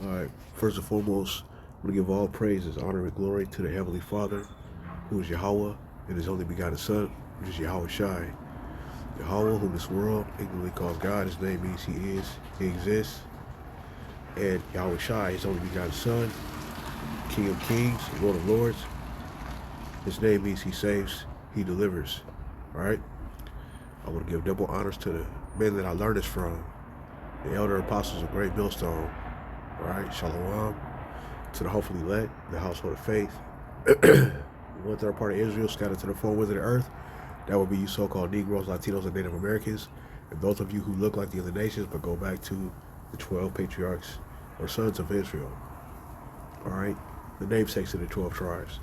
All right. First and foremost, I want to give all praises, honor, and glory to the Heavenly Father, who is Yahweh, and His only begotten Son, which is Yahweh Shai. Yahweh, whom this world ignorantly calls God, His name means He is, He exists. And Yahweh Shai, His only begotten Son, King of Kings, Lord of Lords. His name means He saves, He delivers. All right. I want to give double honors to the men that I learned this from, the elder apostles of Great Millstone. All right. Shalom to the hopefully elect, the household of faith. One third part of Israel scattered to the four winds of the earth. That would be you so-called Negroes, Latinos, and Native Americans. And those of you who look like the other nations but go back to the 12 patriarchs or sons of Israel. All right? The namesakes of the 12 tribes.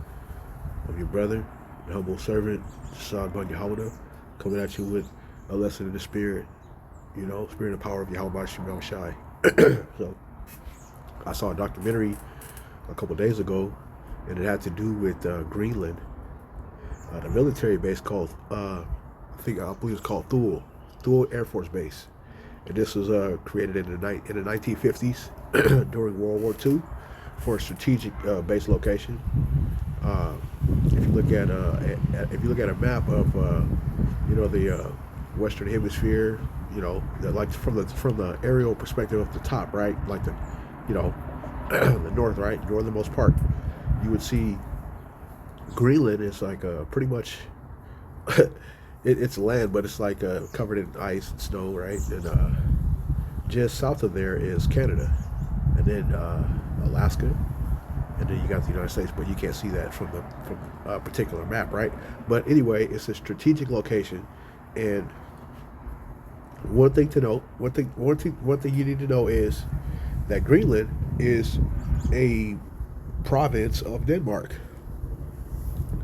I'm your brother, the humble servant, Saad Ben Yahweh, coming at you with a lesson in the spirit, spirit and power of Yahweh Shem Shai. So, I saw a documentary a couple days ago, and it had to do with Greenland, the military base called, I believe it's called Thule Air Force Base, and this was created in the 1950s during World War II for a strategic base location. Uh, if you look at a map of the Western Hemisphere, like from the aerial perspective of the top, right, like you know the north, right, northernmost part, you would see Greenland is like pretty much it's land, but it's like covered in ice and snow, right? And just south of there is Canada, and then Alaska, and then you got the United States, but you can't see that from a particular map, right? But anyway, it's a strategic location, and one thing to note, one thing you need to know is that Greenland is a province of Denmark,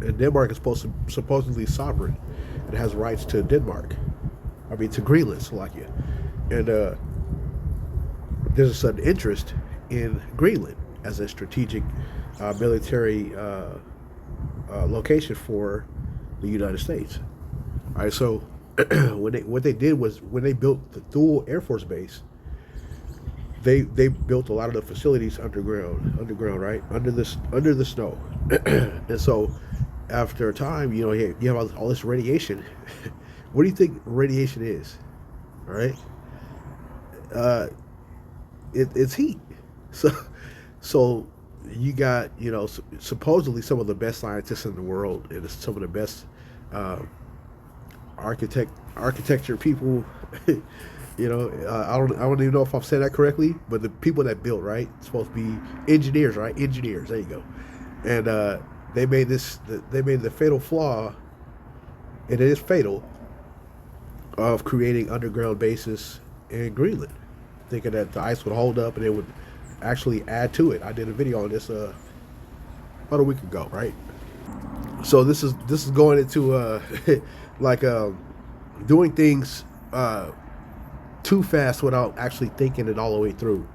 and Denmark is supposedly sovereign. It has rights to Denmark. I mean, to Greenland, Slovakia, and there's a sudden interest in Greenland as a strategic military location for the United States. All right, so what they did was when they built the Thule Air Force Base, they built a lot of the facilities underground, right, under the snow, and so after a time, you have all this radiation. What do you think radiation is? All right, uh, it's heat. So, so you got supposedly some of the best scientists in the world and some of the best uh, architecture people. I don't even know if I'm saying that correctly, but the people that built, right, it's supposed to be engineers, right? Engineers. There you go. And they made the fatal flaw, and it is fatal, of creating underground bases in Greenland, thinking that the ice would hold up and it would actually add to it. I did a video on this about a week ago, right? So this is going into like doing things too fast without actually thinking it all the way through.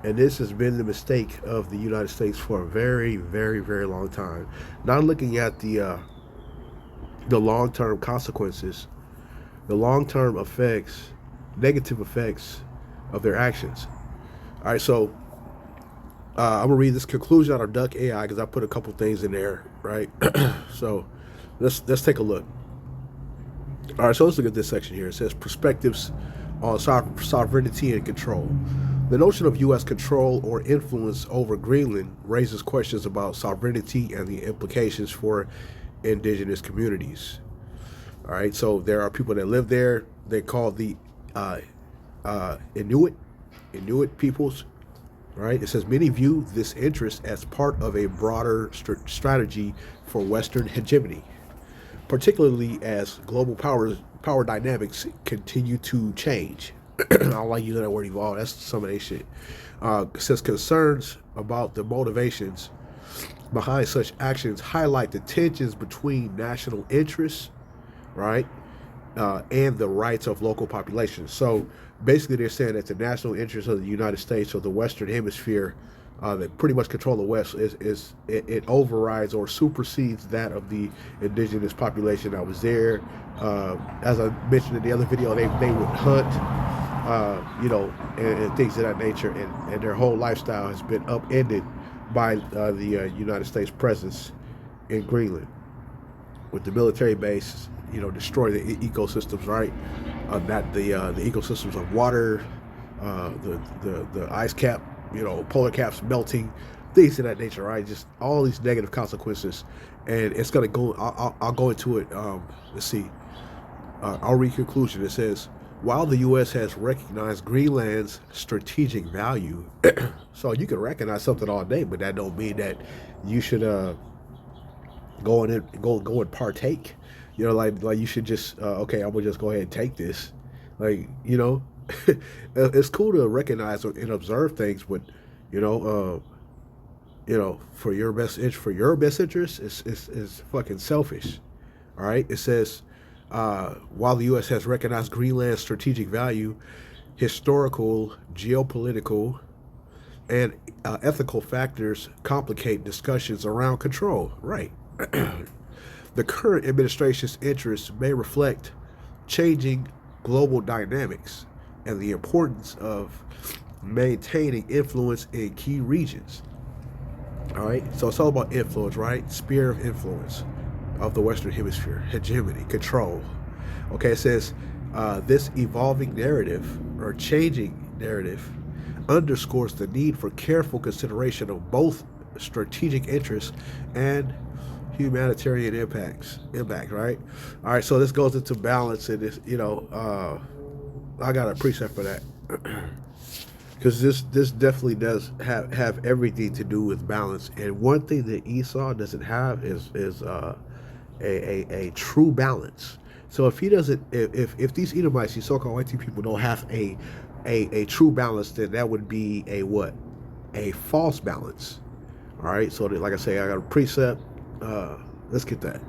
And this has been the mistake of the United States for a very, very, very long time. Not looking at the long term consequences, the long term effects, negative effects of their actions. All right, so I'm gonna read this conclusion out of Duck AI because I put a couple things in there, right? So let's take a look. All right, so let's look at this section here. It says perspectives on sovereignty and control. The notion of U.S. control or influence over Greenland raises questions about sovereignty and the implications for indigenous communities. All right, so there are people that live there. They call the uh, Inuit peoples. Right? It says many view this interest as part of a broader strategy for Western hegemony, particularly as global power dynamics continue to change. I don't like using that word evolve. That's some of that shit. It says concerns about the motivations behind such actions highlight the tensions between national interests, right, and the rights of local populations. So basically, they're saying that the national interests of the United States or the Western Hemisphere that pretty much control the West it overrides or supersedes that of the indigenous population that was there. As I mentioned in the other video, they would hunt. and things of that nature, and their whole lifestyle has been upended by the United States presence in Greenland with the military base, destroy the ecosystems, right? Not the ecosystems of water, the ice cap, polar caps melting, things of that nature, right? Just all these negative consequences, and it's gonna go. I'll go into it. Let's see. I'll read conclusion. It says, while the U.S. has recognized Greenland's strategic value, so you can recognize something all day, but that don't mean that you should go and partake. Like you should just okay, I'm gonna just go ahead and take this. Like it's cool to recognize and observe things, but you know, for your best interest, is fucking selfish. All right, it says while the U.S. has recognized Greenland's strategic value, historical, geopolitical, and ethical factors complicate discussions around control. Right. The current administration's interests may reflect changing global dynamics and the importance of maintaining influence in key regions. All right, so it's all about influence, right? Sphere of influence of the Western Hemisphere, hegemony, control. Okay, it says this evolving narrative or changing narrative underscores the need for careful consideration of both strategic interests and humanitarian impact, right? All right, so this goes into balance, and this, I got a precept for that because this definitely does have everything to do with balance. And one thing that Esau doesn't have is a true balance. So if he doesn't, if these Edomites, these so-called white people, don't have a true balance, then that would be a what? A false balance. All right. So that, like I say, I got a precept. Let's get that.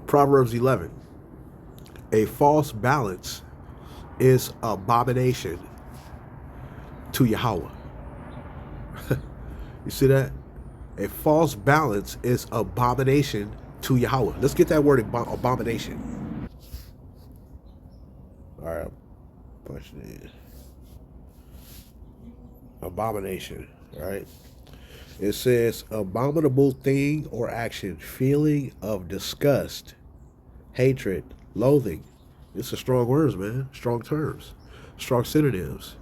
Proverbs 11. A false balance is abomination to Yahweh. You see that? A false balance is abomination to Yahweh. Let's get that word abomination. All right, I'm punching in. Abomination, right? It says abominable thing or action, feeling of disgust, hatred, loathing. It's a strong words, man. Strong terms, strong synonyms.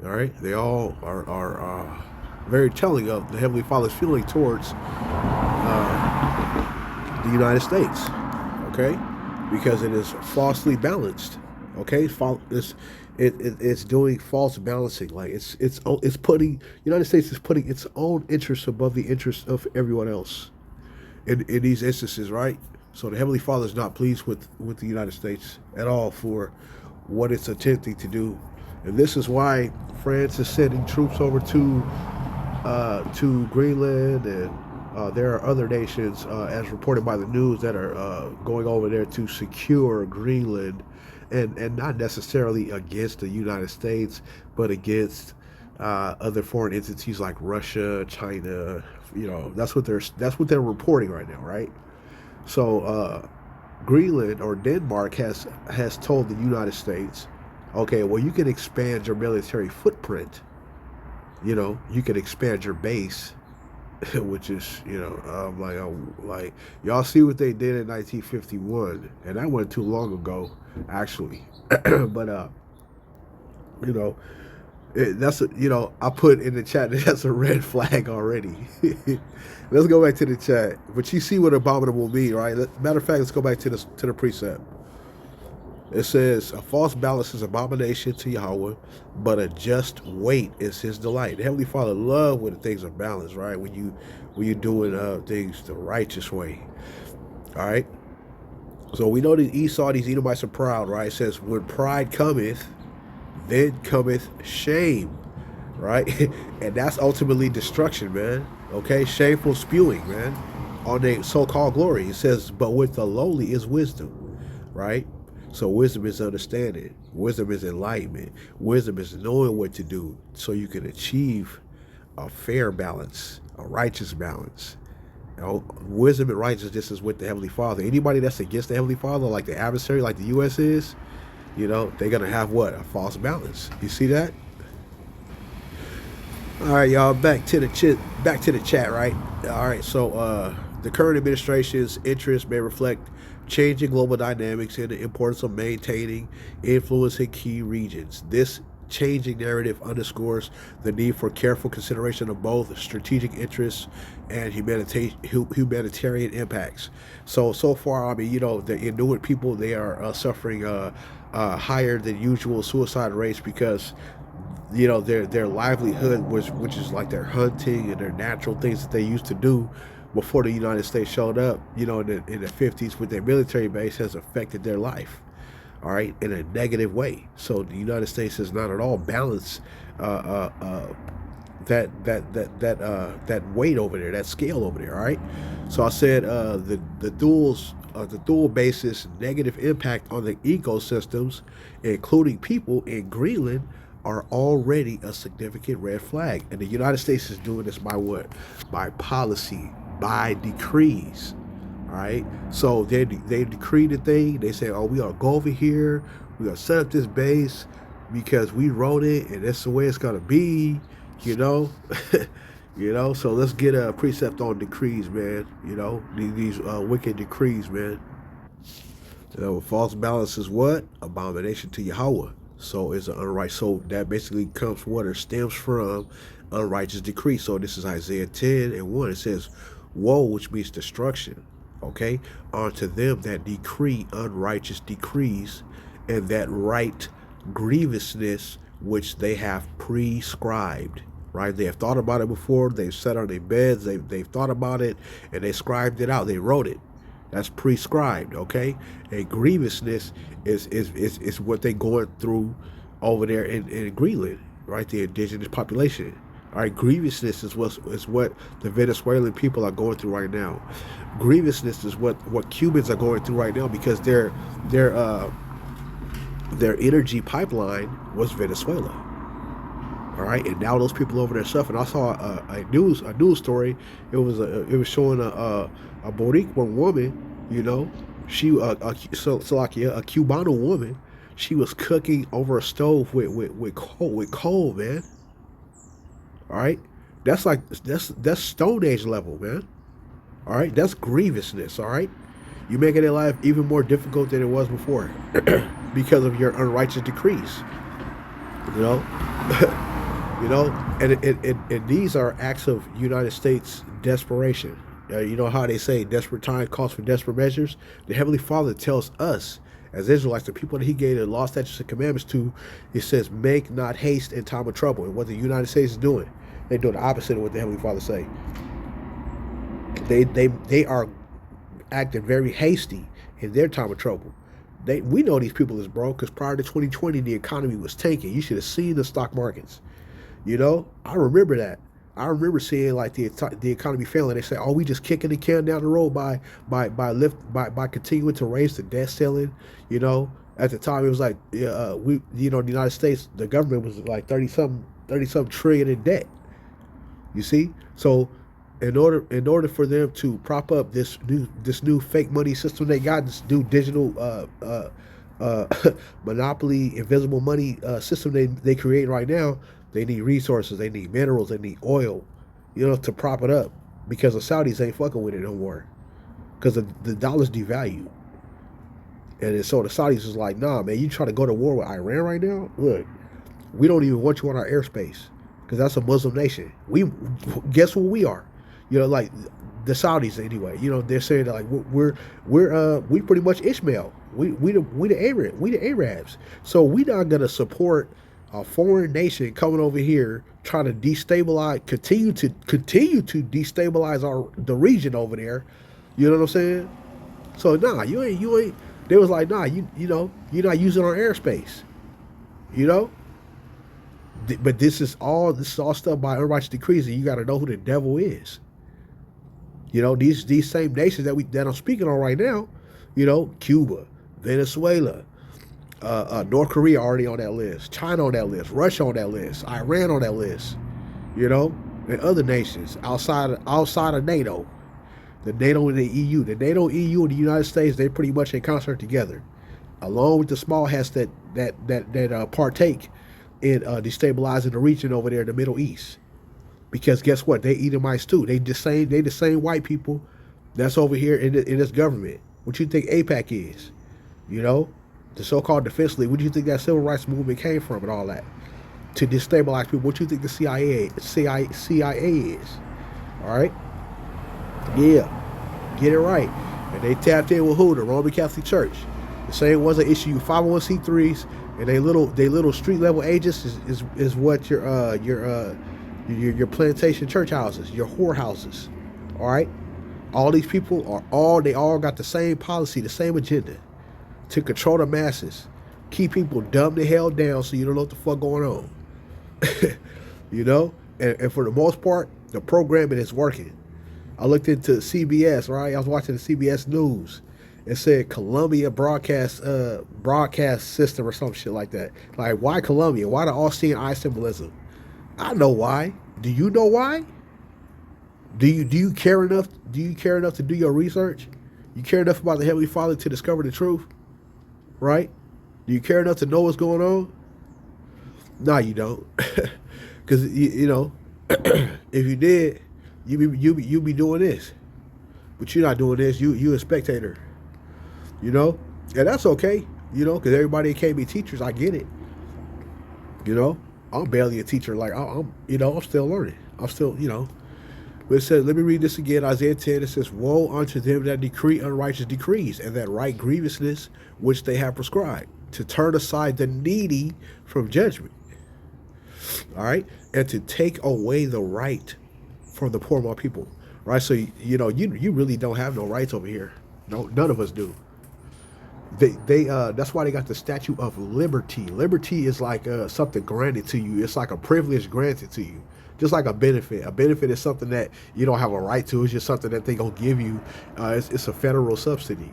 All right, they all are very telling of the Heavenly Father's feeling towards the United States. Okay, because it is falsely balanced. Okay, it's doing false balancing. Like it's putting United States is putting its own interests above the interests of everyone else in these instances, right? So the Heavenly Father is not pleased with the United States at all for what it's attempting to do, and this is why France is sending troops over to Greenland, and there are other nations, as reported by the news, that are going over there to secure Greenland, and not necessarily against the United States, but against other foreign entities like Russia, China. That's what they're reporting right now, right? So Greenland or Denmark has told the United States, okay, well, you can expand your military footprint. You can expand your base, which is, like y'all see what they did in 1951, and that wasn't too long ago, actually. But you know, I put in the chat that that's a red flag already. Let's go back to the chat. But you see what abominable mean, right? Matter of fact, let's go back to the precept. It says, a false balance is abomination to Yahweh, but a just weight is his delight. The Heavenly Father loves when things are balanced, right? When you're doing things the righteous way. All right. So we know that Esau, these Edomites are proud, right? It says, when pride cometh, then cometh shame, right? And that's ultimately destruction, man. Okay, shameful spewing, man, on the so-called glory. It says, but with the lowly is wisdom, right? So wisdom is understanding. Wisdom is enlightenment. Wisdom is knowing what to do so you can achieve a fair balance, a righteous balance. Wisdom and righteousness is with the Heavenly Father. Anybody that's against the Heavenly Father, like the adversary, like the U.S. is, they're gonna have what? A false balance. You see that? All right, y'all. Back to the chat. Right. All right. So the current administration's interests may reflect changing global dynamics and the importance of maintaining influence in key regions. This changing narrative underscores the need for careful consideration of both strategic interests and humanitarian impacts. So far, I mean, the Inuit people, they are suffering higher than usual suicide rates because their livelihood, which is like their hunting and their natural things that they used to do before the United States showed up, in the 50s with their military base, has affected their life, all right, in a negative way. So the United States has not at all balanced that weight over there, that scale over there. All right. So I said the dual basis negative impact on the ecosystems, including people in Greenland, are already a significant red flag. And the United States is doing this by what? By policy, by decrees. All right. So they decreed the thing. They say, oh, we are go over here. We are set up this base because we wrote it, and that's the way it's gonna be. You know, So let's get a precept on decrees, man. These wicked decrees, man. False balance is what? Abomination to Yahweh. So it's an unrighteous. So that basically comes from what it stems from unrighteous decree. So this is Isaiah 10:1. It says, woe, which means destruction, okay, unto them that decree unrighteous decrees, and that write grievousness which they have prescribed. Right? They have thought about it before. They've sat on their beds. They've thought about it, and they scribed it out. They wrote it. That's prescribed, okay? And grievousness is what they're going through over there in Greenland, right? The indigenous population. All right, grievousness is what the Venezuelan people are going through right now. Grievousness is what Cubans are going through right now because their energy pipeline was Venezuela. All right, and now those people over there suffering. I saw a news story. It was showing a Boricua woman. She like a Cubano woman. She was cooking over a stove with coal, man. All right, that's Stone Age level, man. All right, that's grievousness. All right, you making their life even more difficult than it was before because of your unrighteous decrees. You know. And these are acts of United States desperation. You know how they say desperate times calls for desperate measures? The Heavenly Father tells us, as Israelites, the people that He gave the law, statutes, and commandments to, He says, make not haste in time of trouble. And what the United States is doing, they're doing the opposite of what the Heavenly Father say. They are acting very hasty in their time of trouble. We know these people is broke because prior to 2020, the economy was tanking. You should have seen the stock markets. I remember that. I remember seeing like the economy failing. They say, "Oh, we just kicking the can down the road by continuing to raise the debt ceiling." At the time it was like the United States, the government was like 30 something trillion in debt. You see, so in order for them to prop up this new fake money system they got, this new digital monopoly invisible money system they create right now. They need resources. They need minerals. They need oil, to prop it up because the Saudis ain't fucking with it no more because the dollar's devalued. And so the Saudis is like, nah, man, you try to go to war with Iran right now? Look, we don't even want you on our airspace because that's a Muslim nation. Guess what we are? Like the Saudis anyway. They're saying that like we pretty much Ishmael. We the Arabs. So we not gonna support a foreign nation coming over here trying to continue to destabilize the region over there. You know what I'm saying? So nah, you ain't. They was like, nah, you're not using our airspace. But this is all stuff by unrighteous decrees, and you got to know who the devil is. These same nations that I'm speaking on right now. Cuba, Venezuela. North Korea already on that list, China on that list, Russia on that list, Iran on that list, and other nations outside of NATO, the NATO and the EU, the NATO, EU, and the United States, they pretty much in concert together. along with the small hats that partake in destabilizing the region over there in the Middle East. Because guess what? They Edomites too. They the same white people that's over here in this government. What you think APAC is? You know, the so-called Defense League. What do you think that civil rights movement came from and all that? To destabilize people. What do you think the CIA is? All right, yeah, get it right. And they tapped in with who? The Roman Catholic Church. The same ones that issue you 501c3s and they little street level agents is what your plantation church houses, your whore houses. All right, all these people they all got the same policy, the same agenda to control the masses, keep people dumb the hell down so you don't know what the fuck going on. You know, and for the most part, the programming is working. I looked into CBS, right? I was watching the CBS News. It said Columbia broadcast system or some shit like that. Like, why Columbia? Why the all-seeing eye symbolism? I know why. Do you know why? Do you care enough? Do you care enough to do your research? You care enough about the Heavenly Father to discover the truth, right? Do you care enough to know what's going on? No, you don't, because you know if you did, you be doing this, but you're not doing this. You a spectator, you know, and that's okay, you know, because everybody can't be teachers. I get it, you know. I'm barely a teacher. Like I'm still learning. I'm still, you know. But it says, let me read this again. Isaiah 10. It says, "Woe unto them that decree unrighteous decrees, and that write grievousness which they have prescribed, to turn aside the needy from judgment." All right, and to take away the right from the poor of my people. Right. So you really don't have no rights over here. No, none of us do. They that's why they got the Statue of Liberty. Liberty is like something granted to you. It's like a privilege granted to you, just like a benefit. A benefit is something that you don't have a right to. It's just something that they gonna give you. It's a federal subsidy.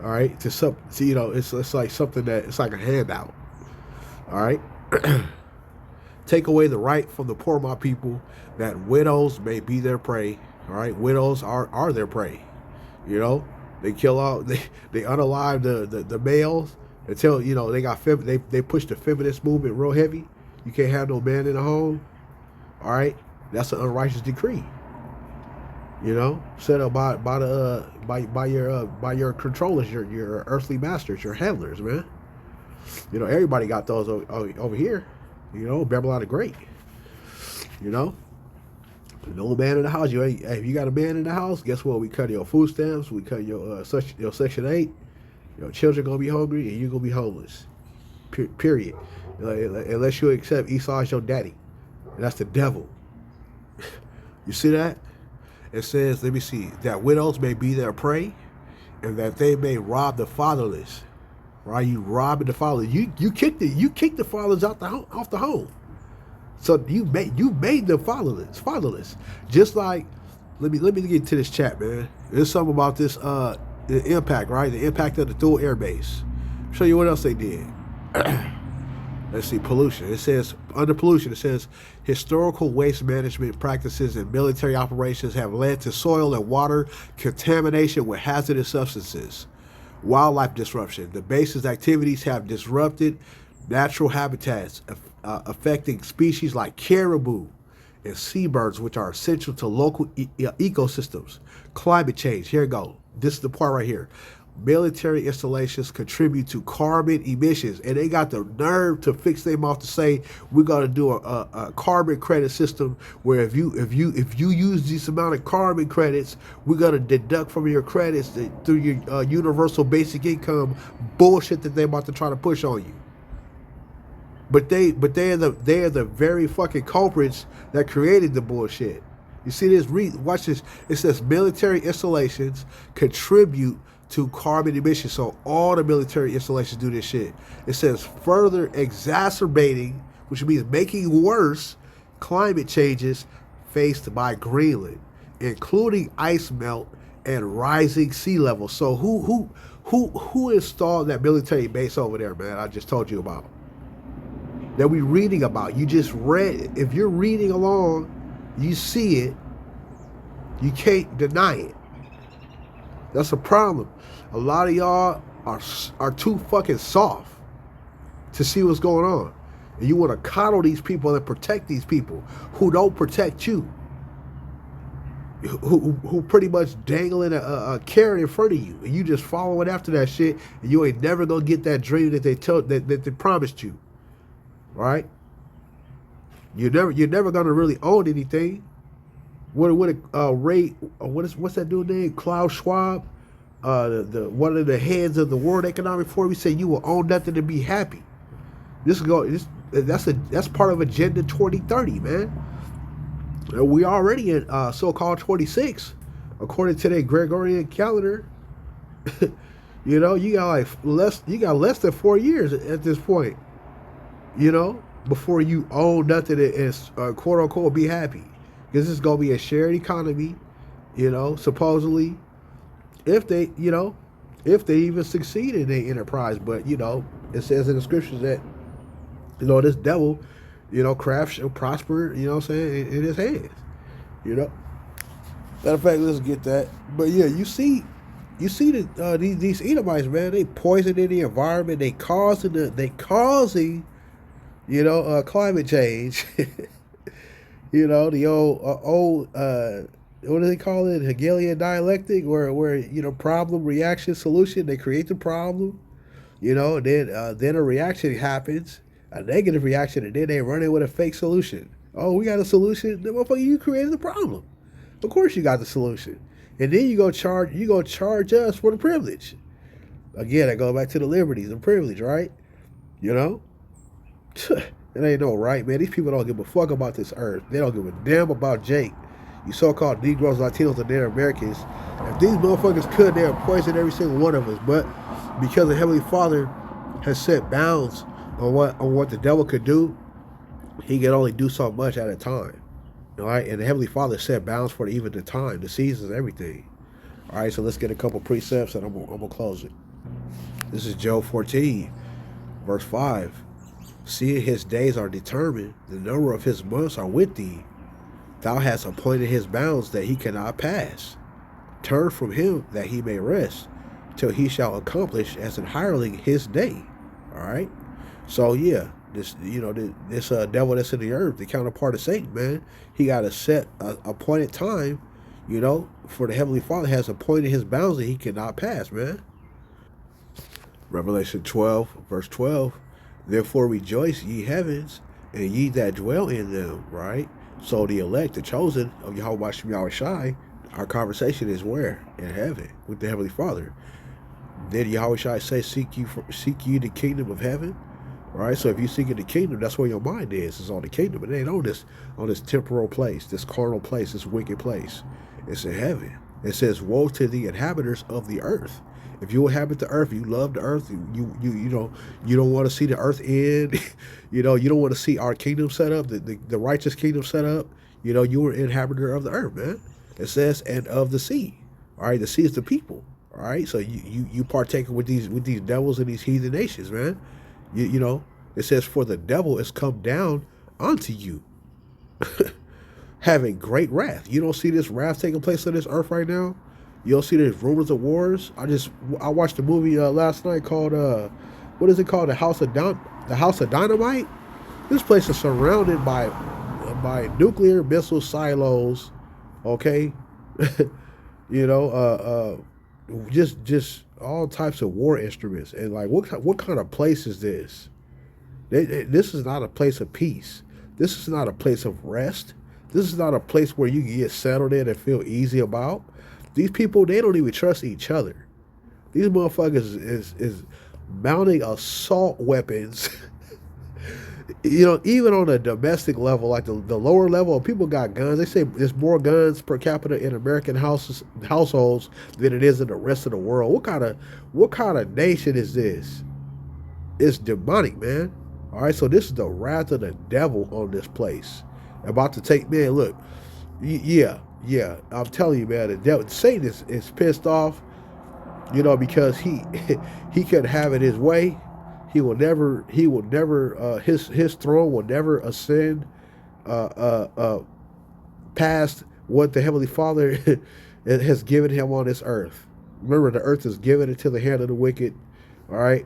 All right, it's like something that it's like a handout. All right, take away the right from the poor of my people, that widows may be their prey. All right, widows are their prey. You know, they kill out, they unalive the males until they push the feminist movement real heavy. You can't have no man in the home. All right, that's an unrighteous decree. You know, set up by your controllers, your earthly masters, your handlers, man. You know, everybody got those over here. You know, Babylon the Great. You know, no man in the house. Hey, if you got a man in the house, guess what? We cut your food stamps. We cut your Section 8. Your children gonna be hungry and you gonna be homeless. Period. Unless you accept Esau as your daddy, and that's the devil. You see that? It says, let me see, that widows may be their prey, and that they may rob the fatherless. Right? You robbing the fatherless. You kick the fathers off the home. So you made them fatherless. Just like, let me get to this chat, man. There's something about this the impact, right? The impact of the dual air base. I'll show you what else they did. Let's see, pollution. It says, under pollution, it says, historical waste management practices and military operations have led to soil and water contamination with hazardous substances. Wildlife disruption. The base's activities have disrupted natural habitats, affecting species like caribou and seabirds, which are essential to local ecosystems. Climate change. Here we go. This is the part right here. Military installations contribute to carbon emissions, and they got the nerve to fix their mouth to say we're gonna do a carbon credit system where if you use this amount of carbon credits, we're gonna deduct from your credits through your universal basic income bullshit that they're about to try to push on you. But they are the very fucking culprits that created the bullshit. You see this? Watch this. It says military installations contribute to carbon emissions. So all the military installations do this shit. It says further exacerbating, which means making worse, climate changes faced by Greenland, including ice melt and rising sea levels. So who installed that military base over there, man? I just told you about. That we reading about. You just read. If you're reading along, you see it. You can't deny it. That's a problem. A lot of y'all are are too fucking soft to see what's going on. And you want to coddle these people and protect these people who don't protect you, who pretty much dangling a carrot in front of you, and you just following after that shit, and you ain't never gonna get that dream that that they promised you, right? You're never gonna really own anything. What Ray, what's that dude name? Klaus Schwab, the one of the heads of the World Economic Forum. He said you will own nothing to be happy. That's part of Agenda 2030, man. We already in so-called 26, according to the Gregorian calendar. You got less than 4 years at this point. Before you own nothing and quote unquote be happy, because this is gonna be a shared economy. Supposedly, if they even succeed in their enterprise, but it says in the scriptures that this devil, craft shall prosper. What I'm saying, in his hands. Matter of fact, let's get that. But yeah, you see that these Edomites, man, they poisoning the environment. They causing climate change. The old what do they call it? Hegelian dialectic, where problem, reaction, solution. They create the problem, then a reaction happens, a negative reaction, and then they run in with a fake solution. Oh, we got a solution. The motherfucker, you created the problem. Of course, you got the solution, and then you go charge us for the privilege. Again, I go back to the liberties and privilege, right? You know. It ain't no right, man. These people don't give a fuck about this earth. They don't give a damn about Jake. You so-called Negroes, Latinos, and Native Americans. If these motherfuckers could, they would poison every single one of us. But because the Heavenly Father has set bounds on what the devil could do, he can only do so much at a time. All right, and the Heavenly Father set bounds for even the time, the seasons, everything. All right, so let's get a couple precepts, and I'm gonna close it. This is Job 14, verse 5. Seeing his days are determined, the number of his months are with thee. Thou hast appointed his bounds that he cannot pass. Turn from him that he may rest, till he shall accomplish as an hireling his day. All right. So yeah, this devil that's in the earth, the counterpart of Satan, man, he got a set appointed time. For the Heavenly Father has appointed his bounds that he cannot pass, man. Revelation 12, verse 12. Therefore rejoice, ye heavens, and ye that dwell in them, right? So the elect, the chosen of Yahweh Shem Yahweh Shai, our conversation is where? In heaven, with the Heavenly Father. Then Yahweh Shai say, seek ye the kingdom of heaven, right? So if you seek the kingdom, that's where your mind is on the kingdom. It ain't on this temporal place, this carnal place, this wicked place. It's in heaven. It says, woe to the inhabitants of the earth. If you inhabit the earth, you love the earth. You don't want to see the earth end. You don't want to see our kingdom set up, the righteous kingdom set up. You are an inhabitant of the earth, man. It says, and of the sea. All right, the sea is the people. All right, so you partake with these devils and these heathen nations, man. It says, for the devil is come down unto you, having great wrath. You don't see this wrath taking place on this earth right now. You don't see there's rumors of wars. I watched a movie last night called what is it called? The House of Dynamite. This place is surrounded by nuclear missile silos. Okay, just all types of war instruments. And like, what kind of place is this? This is not a place of peace. This is not a place of rest. This is not a place where you can get settled in and feel easy about. These people, they don't even trust each other. These motherfuckers is mounting assault weapons. Even on a domestic level, like the lower level, people got guns. They say there's more guns per capita in American households than it is in the rest of the world. What kind of nation is this? It's demonic, man. All right, so this is the wrath of the devil on this place. About to take, man, look, yeah, I'm telling you, man, the devil, Satan is pissed off, because he could have it his way. He will never his throne will never ascend past what the Heavenly Father has given him on this earth. Remember, the earth is given into the hand of the wicked. All right.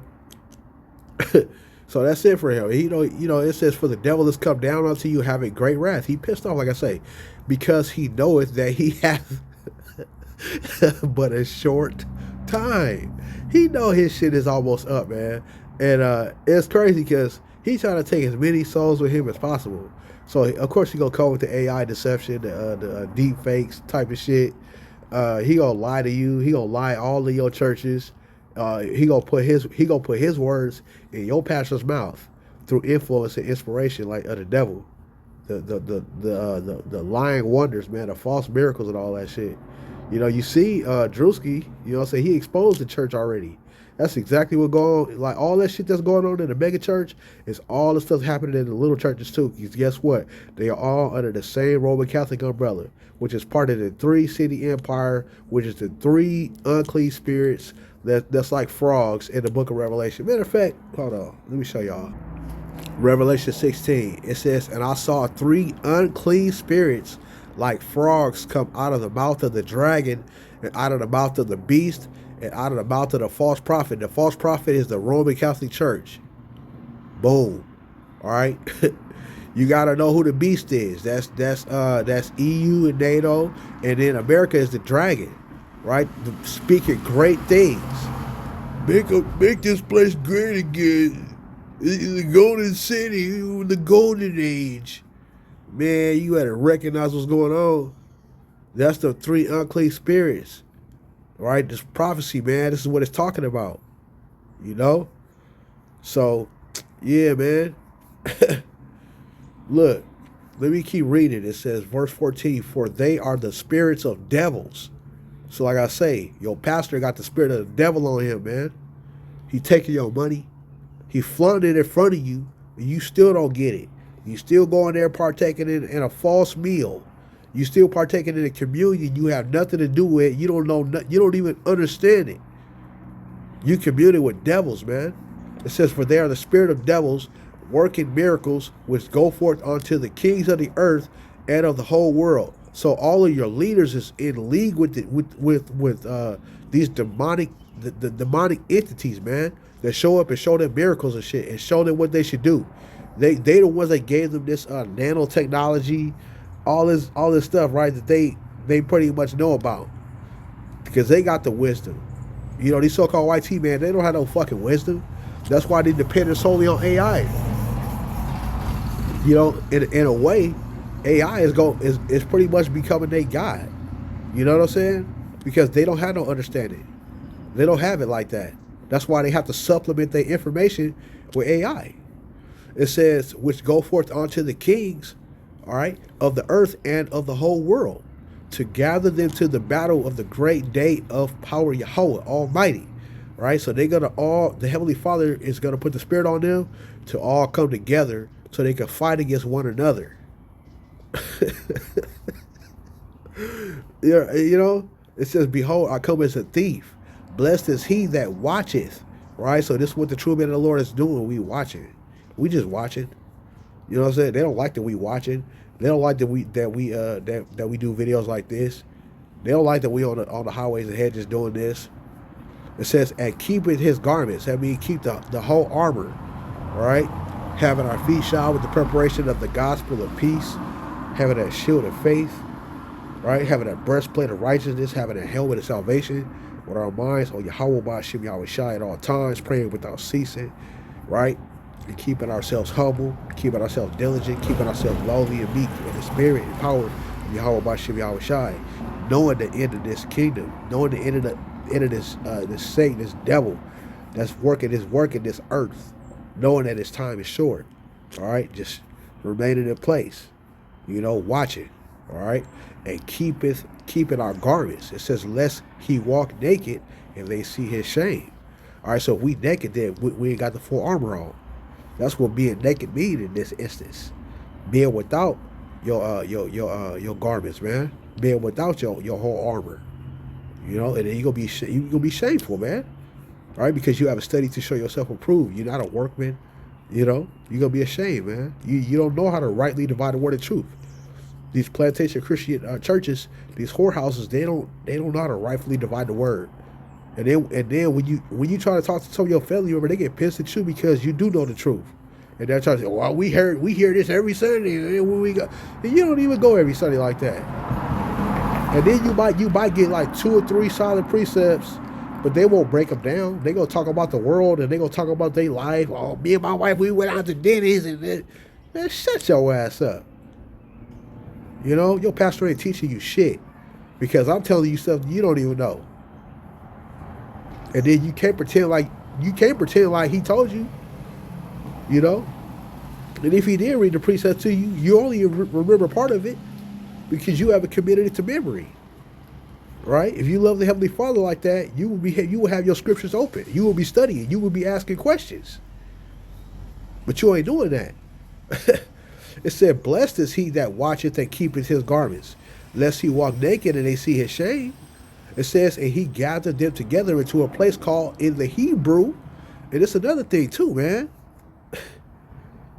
So that's it for him. It says, "For the devil has come down unto you having great wrath." He pissed off, like I say, because he knoweth that he hath but a short time. He know his shit is almost up, man. And it's crazy because he's trying to take as many souls with him as possible. So of course he gonna come with the AI deception, the deep fakes type of shit. He gonna lie to you. He gonna lie all of your churches. He gonna put his words in your pastor's mouth through influence and inspiration like of the devil. The lying wonders, man, the false miracles and all that shit. You see Drewski, he exposed the church already. That's exactly what going on. Like all that shit that's going on in the mega church is all the stuff happening in the little churches too. Because guess what? They are all under the same Roman Catholic umbrella, which is part of the 3-city empire, which is the 3 unclean spirits that's like frogs in the book of Revelation. Matter of fact, hold on, let me show y'all. Revelation 16, it says, "And I saw 3 unclean spirits like frogs come out of the mouth of the dragon and out of the mouth of the beast and out of the mouth of the false prophet." The false prophet is the Roman Catholic Church. Boom. All right. You gotta know who the beast is. That's EU and NATO, and then America is the dragon, right? Speaking great things. Make this place great again. The golden city, the golden age. Man, you gotta recognize what's going on. That's the 3 unclean spirits. Right? This prophecy, man. This is what it's talking about. So, yeah, man. Look, let me keep reading. It says, verse 14, "For they are the spirits of devils." So like I say, your pastor got the spirit of the devil on him, man. He taking your money. He flaunting it in front of you, and you still don't get it. You still going there partaking in a false meal. You still partaking in a communion you have nothing to do with. You don't know. You don't even understand it. You communing with devils, man. It says, "For they are the spirit of devils, working miracles, which go forth unto the kings of the earth and of the whole world." So all of your leaders is in league with these demonic the demonic entities, man, that show up and show them miracles and shit and show them what they should do. They the ones that gave them this nanotechnology, all this stuff, right? That they pretty much know about because they got the wisdom. These so-called white tea, man, they don't have no fucking wisdom. That's why they depend solely on AI. In a way, AI is pretty much becoming their god. You know what I'm saying? Because they don't have no understanding. They don't have it like that. That's why they have to supplement their information with AI. It says, "Which go forth unto the kings, all right, of the earth and of the whole world, to gather them to the battle of the great day of power Yahweh Almighty." Right? So the Heavenly Father is gonna put the spirit on them to all come together so they can fight against one another. It says, "Behold, I come as a thief. Blessed is he that watcheth." Right? So this is what the true men of the Lord is doing. We watching. We just watching. You know what I'm saying? They don't like that we watching. They don't like that we do videos like this. They don't like that we on the highways and hedges doing this. It says, "And keeping his garments." That means keep the whole armor. Right? Having our feet shod with the preparation of the gospel of peace. Having that shield of faith. Right? Having that breastplate of righteousness. Having a helmet of salvation. With our minds on Yahweh Ba'ashim Yahweh Shai at all times. Praying without ceasing. Right? And keeping ourselves humble. Keeping ourselves diligent. Keeping ourselves lowly and meek in the spirit and power of Yahweh Ba'ashim Yahweh Shai. Knowing the end of this kingdom. Knowing the end of this Satan, this devil that's working this earth. Knowing that his time is short. All right? Just remaining in place. Watching. All right? And keeping our garments. It says, "Lest he walk naked and they see his shame." All right, so if we naked, then we ain't got the full armor on. That's what being naked mean in this instance. Being without your garments, man. Being without your whole armor. And then you're gonna be shameful, man. All right, because you haven't studied to show yourself approved. You're not a workman. You're gonna be ashamed, man. You don't know how to rightly divide the word of truth. These plantation Christian churches, these whorehouses, they don't know how to rightfully divide the word. And then when you try to talk to some of your family member, they get pissed at you because you do know the truth. And they're trying to say, well, we hear this every Sunday, and when we go, and you don't even go every Sunday like that. And then you might get like 2 or 3 solid precepts, but they won't break them down. They gonna talk about the world, and they gonna talk about their life. Oh, me and my wife, we went out to Denny's, and man, shut your ass up. You know, your pastor ain't teaching you shit because I'm telling you stuff you don't even know. And then you can't pretend like he told you. You know, and if he did read the precept to you, you only remember part of it because you haven't committed it to memory. Right? If you love the Heavenly Father like that, you will have your scriptures open. You will be studying. You will be asking questions. But you ain't doing that. It said, "Blessed is he that watcheth and keepeth his garments, lest he walk naked and they see his shame." It says, "And he gathered them together into a place called in the Hebrew." And it's another thing too, man.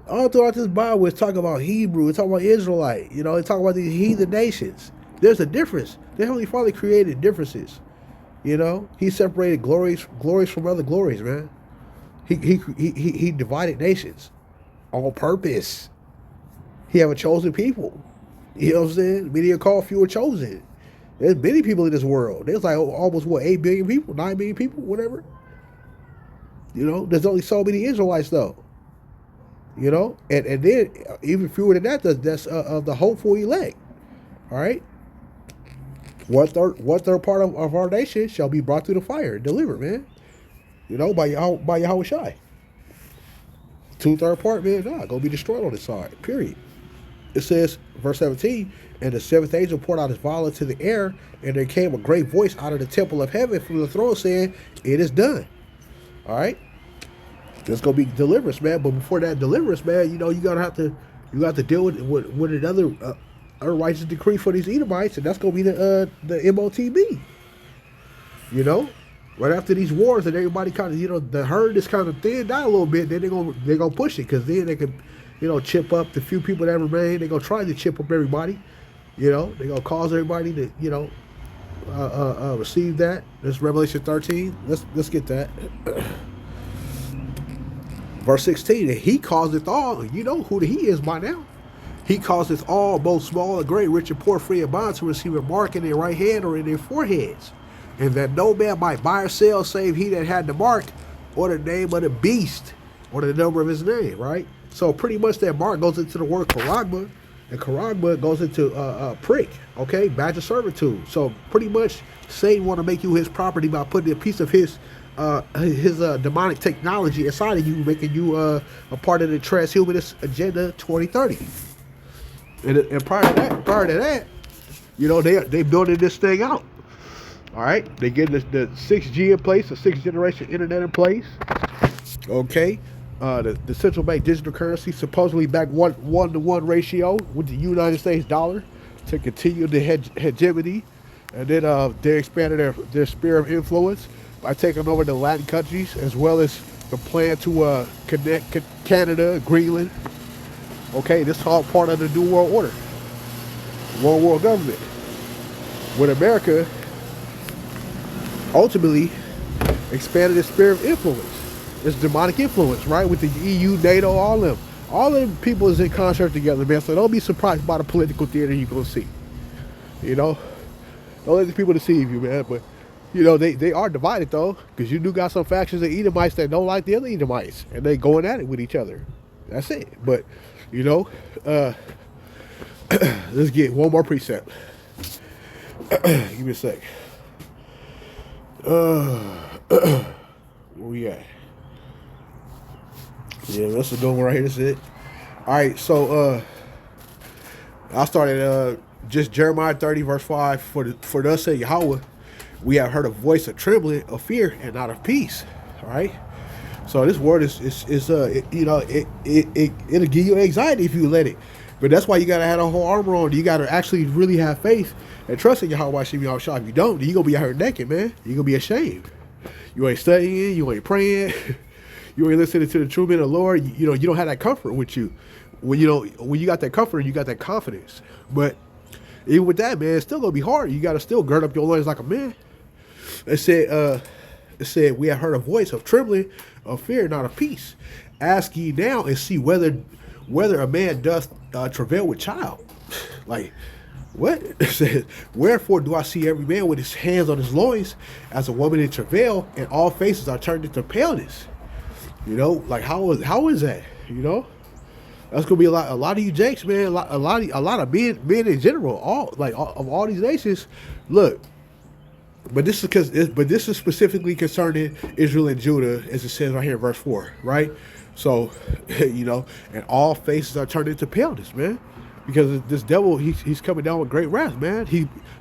All throughout this Bible, it's talking about Hebrew, it's talking about Israelite, you know, it's talking about these heathen nations. There's a difference. The Heavenly Father created differences. You know, he separated glories from other glories, man. He divided nations on purpose. He have a chosen people. You know what I'm saying? Many are called, few are chosen. There's many people in this world. There's like almost 8 billion people, 9 billion people, whatever. You know, there's only so many Israelites though. You know, and then even fewer than that, that's of the hopeful elect. All right. One third part of our nation shall be brought through the fire and delivered, man. You know, by Yahweh Shai. 2/3 part, man, gonna be destroyed on this side. Period. It says, verse 17, "And the seventh angel poured out his violence to the air, and there came a great voice out of the temple of heaven from the throne saying, It is done." All right. There's gonna be deliverance, man. But before that deliverance, man, you know, you got to deal with another unrighteous decree for these Edomites, and that's gonna be the MOTB. You know, right after these wars, and everybody kind of, you know, the herd is kind of thinned down a little bit. Then they're gonna push it because then they can, you know, chip up the few people that remain. They're gonna try to chip up everybody. You know, they're gonna cause everybody to, you know, receive that. That's Revelation 13. Let's get that. Verse 16, "And he causeth all," you know who he is by now. "He causeth all, both small and great, rich and poor, free and bond, to receive a mark in their right hand or in their foreheads, and that no man might buy or sell save he that had the mark, or the name of the beast, or the number of his name," right? So pretty much that mark goes into the word charagma, and charagma goes into prick, okay, badge of servitude. So pretty much Satan want to make you his property by putting a piece of his demonic technology inside of you, making you a part of the transhumanist agenda 2030. And prior to that, you know, they building this thing out. All right, they getting the 6G in place, the 6th generation internet in place. Okay, the central bank digital currency supposedly back 1-to-1 ratio with the United States dollar to continue the hegemony, and then they expanded their sphere of influence by taking over the Latin countries, as well as the plan to connect Canada, Greenland. Okay, this is all part of the New World Order, one world government, with America ultimately expanded its sphere of influence, its demonic influence, right, with the EU, NATO, all them people is in concert together, man. So don't be surprised by the political theater you're gonna see. You know, don't let the people deceive you, man. But you know, they are divided though, because you do got some factions of Edomites that don't like the other Edomites, and they going at it with each other. That's it. But you know, let's get one more precept. Give me a sec. Where we at? Yeah, that's a good one right here. That's it. All right, so I started just Jeremiah 30 verse 5. For thus say Yahweh, we have heard a voice of trembling, of fear, and not of peace. All right. So this word is you know, it'll give you anxiety if you let it. But that's why you gotta have a whole armor on. You gotta actually really have faith and trust in Yahweh. If you don't, you gonna be out here naked, man. You gonna be ashamed. You ain't studying. You ain't praying. You ain't listening to the true men of the Lord. You know, you don't have that comfort with you. When you got that comfort, you got that confidence. But even with that, man, it's still gonna be hard. You gotta still gird up your loins like a man. It said, It said, we have heard a voice of trembling, of fear, not of peace. Ask ye now and see whether a man doth travail with child. Like, what? It says, wherefore do I see every man with his hands on his loins as a woman in travail, and all faces are turned into paleness. You know, like how is that? You know, that's gonna be a lot of you jakes, man. A lot of men in general, of all these nations. Look, but this is specifically concerning Israel and Judah, as it says right here in verse 4, right? So, you know, and all faces are turned into paleness, man, because this devil, he's coming down with great wrath, man.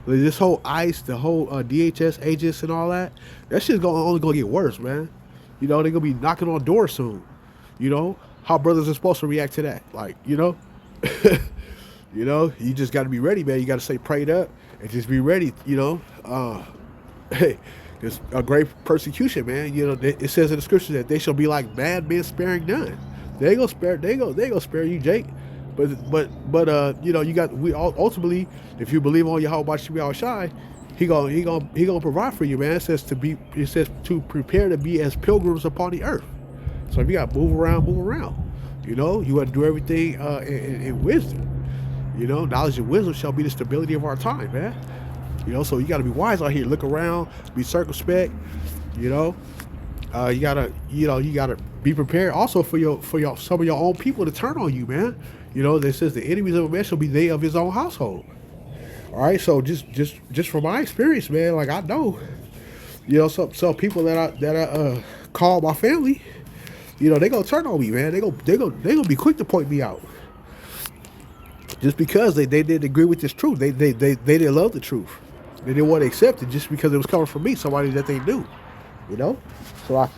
This whole ICE, the whole DHS agents and all that shit's only gonna get worse, man. You know, they're gonna be knocking on doors soon. You know how brothers are supposed to react to that, like, you know. You know, you just got to be ready, man. You got to stay prayed up and just be ready, you know. Hey, there's a great persecution, man. You know, it says in the scriptures that they shall be like mad men sparing none. They ain't gonna spare. They gonna spare you, Jake. But you know, ultimately, if you believe on Yahweh Shai, he gonna provide for you, man. It says to prepare to be as pilgrims upon the earth. So if you got to move around. You know, you got to do everything in wisdom. You know, knowledge and wisdom shall be the stability of our time, man. You know, so you got to be wise out here. Look around, be circumspect. You know, you gotta be prepared also for some of your own people to turn on you, man. You know, it says the enemies of a man shall be they of his own household. All right, so just from my experience, man, like I know, you know, some people that I call my family, you know, they gonna turn on me, man. They gonna be quick to point me out, just because they didn't agree with this truth. They didn't love the truth. They didn't want to accept it just because it was coming from me, somebody that they knew, you know. So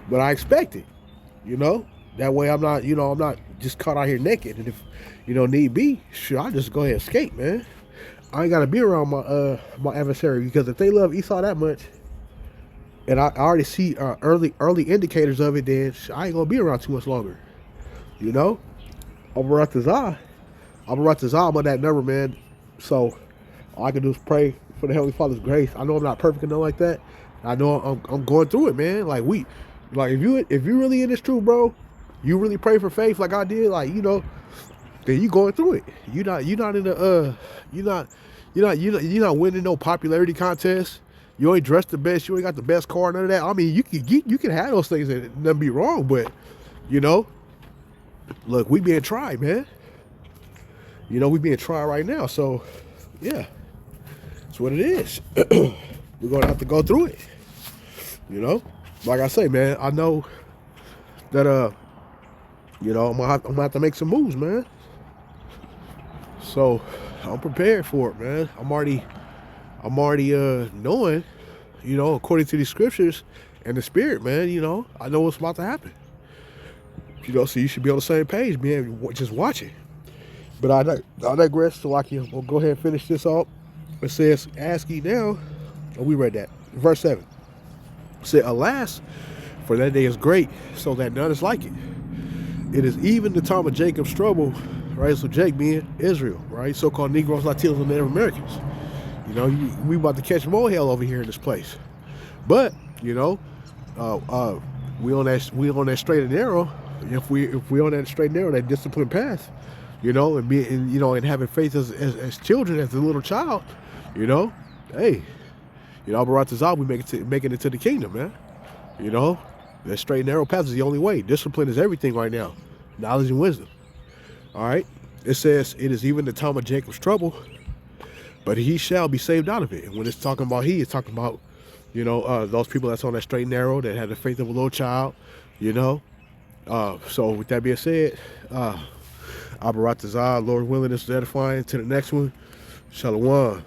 but I expect it, you know. That way I'm not just caught out here naked. And if, you know, need be, sure, I'll just go ahead and escape, man. I ain't gotta be around my adversary, because if they love Esau that much, and I already see early indicators of it, then I ain't gonna be around too much longer. You know, I'm on that number, man. So all I can do is pray for the Heavenly Father's grace. I know I'm not perfect and nothing like that. I know I'm going through it, man. Like if you really in this truth, bro, you really pray for faith like I did, like, you know, then you going through it. You're not winning no popularity contest. You ain't dressed the best. You ain't got the best car. None of that. I mean, you can have those things and nothing be wrong, but, you know, look, we being tried, man. You know, we being tried right now. So, yeah, that's what it is. We're gonna have to go through it. You know, like I say, man, I know that you know, I'm gonna have to make some moves, man. So I'm prepared for it, man. I'm already knowing, you know, according to these scriptures and the spirit, man, you know, I know what's about to happen. You know, so you should be on the same page, man, just watch it. But I digress, so we'll go ahead and finish this off. It says, ask ye now. Oh, we read that. Verse 7. It said, alas, for that day is great, so that none is like it. It is even the time of Jacob's trouble, right? So Jake being Israel, right? So-called Negroes, Latinos, and Native Americans. You know, we about to catch more hell over here in this place. But, you know, we on that straight and narrow. If we on that straight and narrow, that disciplined path, you know, and having faith as children, as a little child, you know, hey, you know, Baratazal, we making it to the kingdom, man. You know, that straight and narrow path is the only way. Discipline is everything right now. Knowledge and wisdom. All right. It says, it is even the time of Jacob's trouble, but he shall be saved out of it. And when it's talking about it's talking about, you know, those people that's on that straight and narrow, that had the faith of a little child, you know. So with that being said, Abaratazah, Lord willing, this is edifying. To the next one, Shalom.